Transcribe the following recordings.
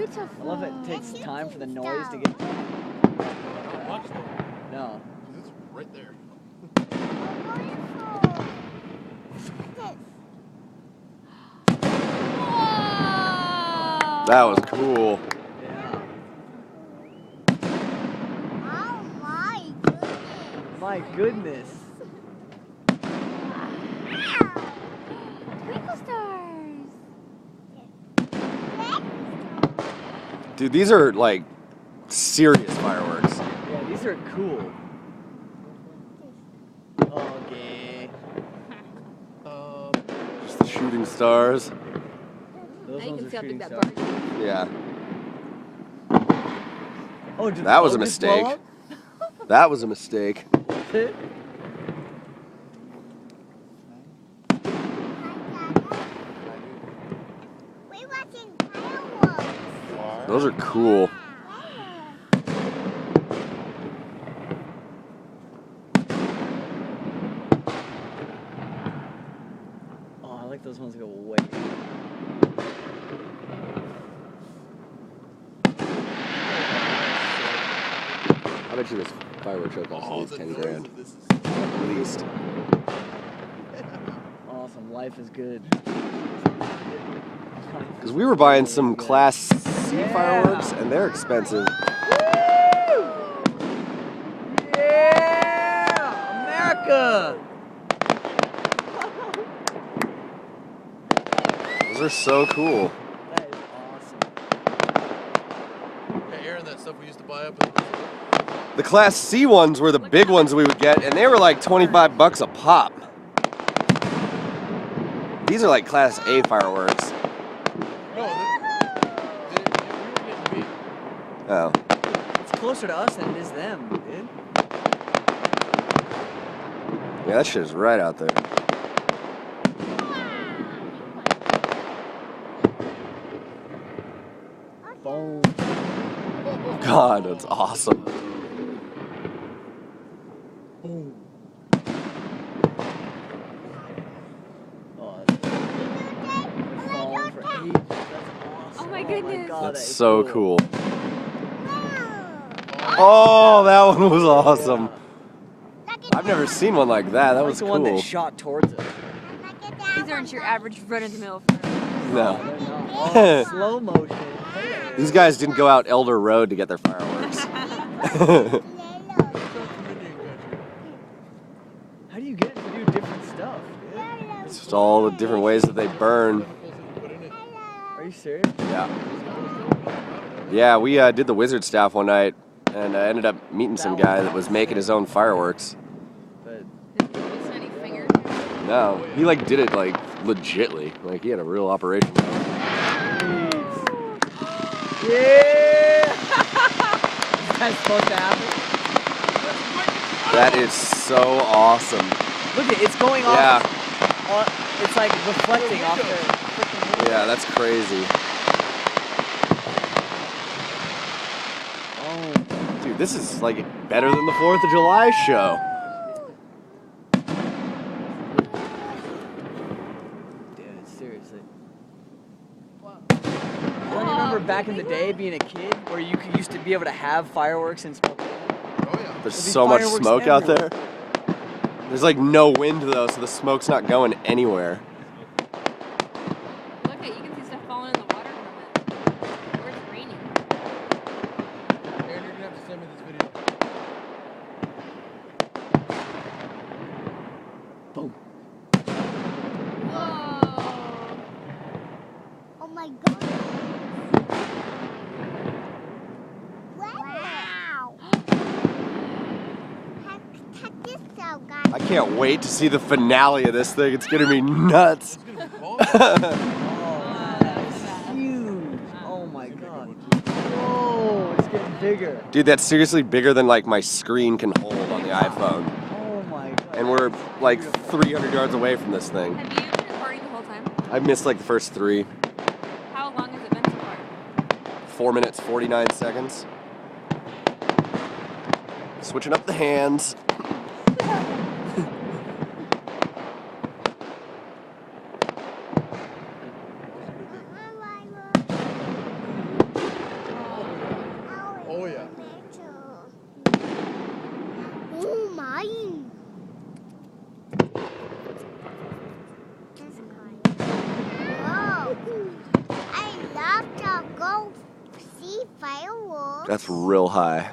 beautiful. I love it takes time for the noise to get... Not much though. No. It's right there. That was cool. Yeah. Oh my goodness. My goodness. Twinkle stars. Dude, these are like serious fireworks. Yeah, these are cool. Okay. Just the shooting stars. Those Now you ones can are see how big shooting that stars. bird is. Yeah. Oh, did That the was a locust blow mistake. That was a mistake. up? We're watching fireworks. Those are cool. Oh, I like those ones that go way. I bet you this fireworks show costs at least 10 grand. At least. Awesome, life is good. Because we were buying some Class C fireworks, and they're expensive. Yeah! America! Those are so cool. That is awesome. Hey, Aaron, that stuff we used to buy up in the The Class C ones were the big ones we would get, and they were like 25 bucks a pop. These are like Class A fireworks. No, we were getting beat. Oh. It's closer to us than it is them, dude. Yeah, that shit is right out there. Boom. God, that's awesome. Boom. Oh, that's falling for ages. That's awesome. Oh my goodness. God, That's that is so cool. Oh, that one was awesome. I've never seen one like that. That Like was the one that cool. shot towards us. These aren't your average run in the middle. No. Oh, slow motion. These guys didn't go out Elder Road to get their fireworks. How do you get it to do different stuff, dude? It's just all the different ways that they burn. Are you serious? Yeah. Yeah, we did the Wizard staff one night, and I ended up meeting some guy that was making his own fireworks. But Did you loosen any fingers? No, he like did it like legitly. Like he had a real operation. yeah! That's supposed to happen. That is so awesome. Look at it's going off. Yeah. It's like reflecting off the freaking. Yeah, that's crazy. Oh, Dude, this is like better than the 4th of July show. dude, seriously. Don't you remember back in the day being a kid where you used to be able to have fireworks and smoke? Oh, yeah. There's There'll be so much fireworks smoke out everywhere. there. There's like no wind though, so the smoke's not going anywhere. Look at you can see stuff falling in the water from it. Or it's raining. Aaron, you're gonna have to send me this video. Boom. Whoa. Oh my god. Wow. Check this out, guys. I can't wait to see the finale of this thing. It's gonna be nuts. It's gonna be cold. Oh, that's huge. Oh my god. Whoa, it's getting bigger. Dude, that's seriously bigger than like my screen can hold on the iPhone. Oh my god. And we're like 300 yards away from this thing. Have you been recording the whole time? I missed like the first 3. How long has it been so far? 4 minutes, 49 seconds. Switching up the hands. fireworks. That's real high.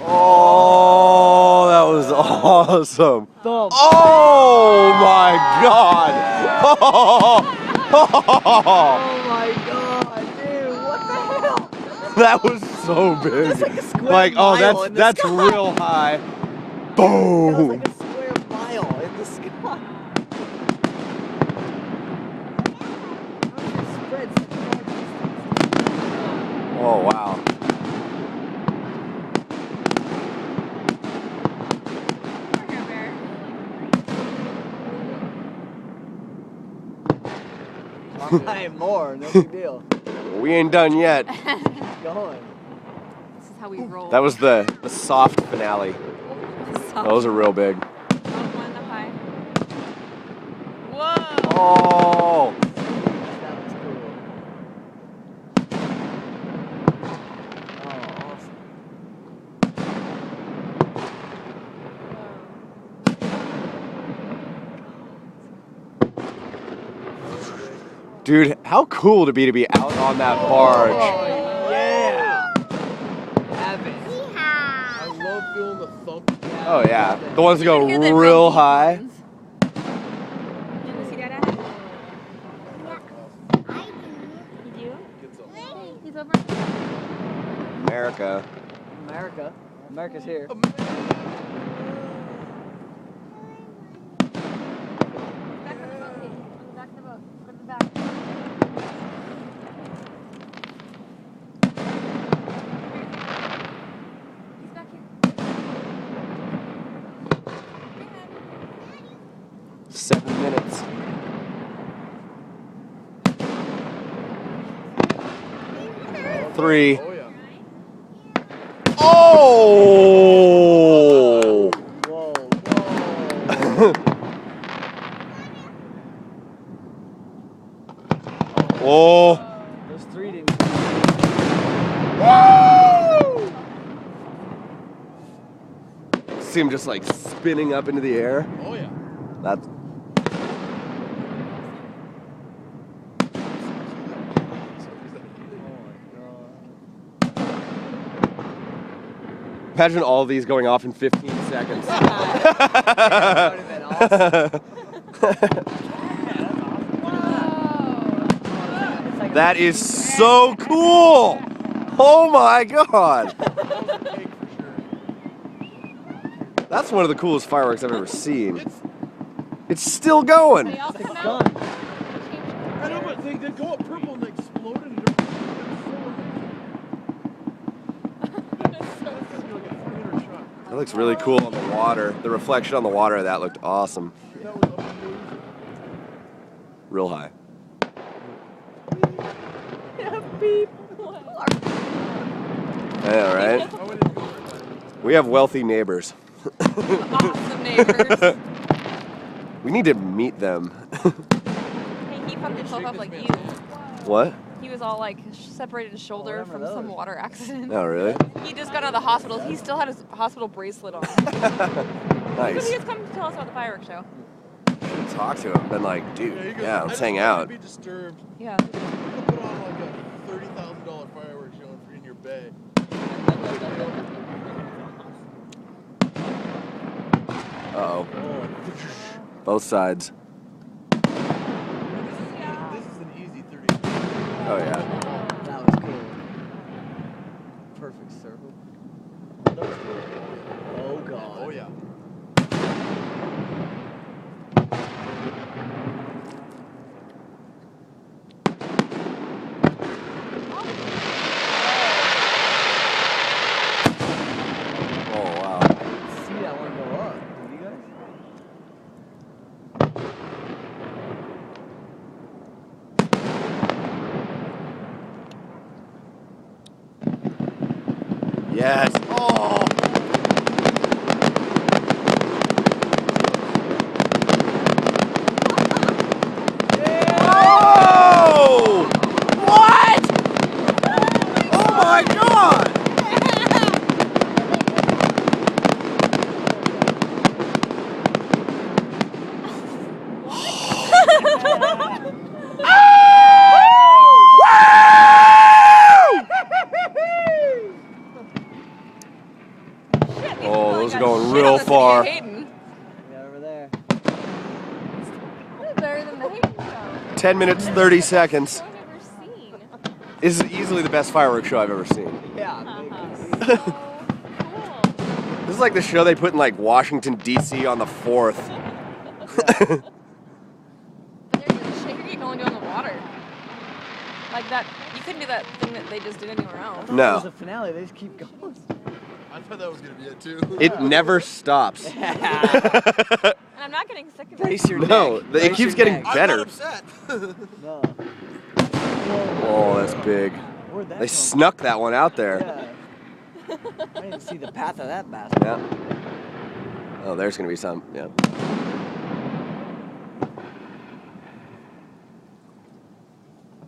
Oh, that was awesome. Thumb. Oh my God. Oh my god, dude, what the hell? That was so big. That's like a square mile in the that's sky. real high. That was Boom. like a square mile in the sky. How does it spread such a far distance? Oh wow. I ain't more, no big deal. We ain't done yet. Keep going. This is how we roll. That was the soft finale. Those are real big. One high. Whoa! Oh. That was cool. Oh, awesome. Dude, how cool to be out on that barge. Oh, yeah. Have it. I Yeehaw. love feeling the thump. Oh yeah. The ones that go You can hear the real deep high. ones. You want to see that at it? I You do? Get some. He's over. America. America. America's here. Back of the boat, Hayden. On the back of the boat. Go to the back. He's back here. 7 minutes. Three. Oh yeah. Oh! Whoa, whoa. Oh! Those three didn't. See him just like spinning up into the air. Oh yeah. That's Imagine all these going off in 15 seconds. That would have been awesome. It's like a That is so cool! Oh my god! That's one of the coolest fireworks I've ever seen. It's still going! They all It's come a out. gun. I know, but they go up purple and they explode and they're That looks really cool on the water. The reflection on the water of that looked awesome. That was amazing. Real high. Beep. Yeah, right? I went into it. We have wealthy neighbors. Awesome neighbors. We need to meet them. Hey, he fucked himself up like you. What? He was all like separated his shoulder remember from some those. water accident. Oh, really? He just got out of the hospital. He still had his hospital bracelet on. Nice. He has come to tell us about the fireworks show. Should talk to him. Been like, dude, he goes, yeah, I let's just hang want you out. to be disturbed. Yeah. You can put on like a $30,000 fireworks show in your bay. Uh-oh. Both sides. This is an easy 30. Oh, yeah. That was cool. Perfect circle. That was cool. Oh god. Oh yeah. Oh, wow. I didn't see that one go up. Did you guys? Yes. Oh! Oh! What? Oh my god! 10 minutes, 30 seconds. I've never seen. This is easily the best fireworks show I've ever seen. Yeah. So cool. This is like the show they put in like Washington, D.C. on the 4th. But there's this shit here you can only do on the water. Like that, you couldn't do that thing that they just did anywhere else. That No. was the finale. They just keep going. I thought that was gonna be it too. It never stops. And I'm not getting sick of it. Brace your No, neck. it Brace keeps your getting neck. I'm better. not upset. No. Oh, that's big. Where'd that They come snuck that one out there. Yeah. I didn't see the path of that bastard. Yeah. Oh, there's gonna be some. Yeah.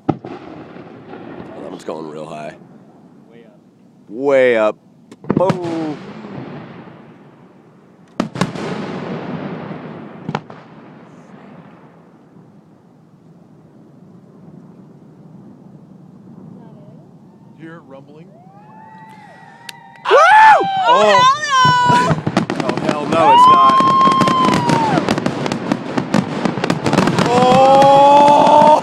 Oh, that one's going real high. Way up. Way up. Boom. You're rumbling. Oh, oh hell no, it's not. Oh!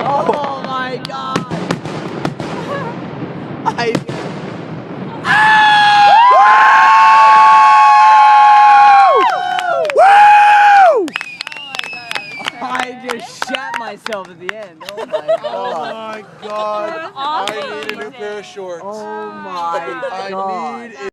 Oh my god! I just shat myself at the end. Oh my Oh god. my god. That was I need a new amazing. pair of shorts. Oh my I god. need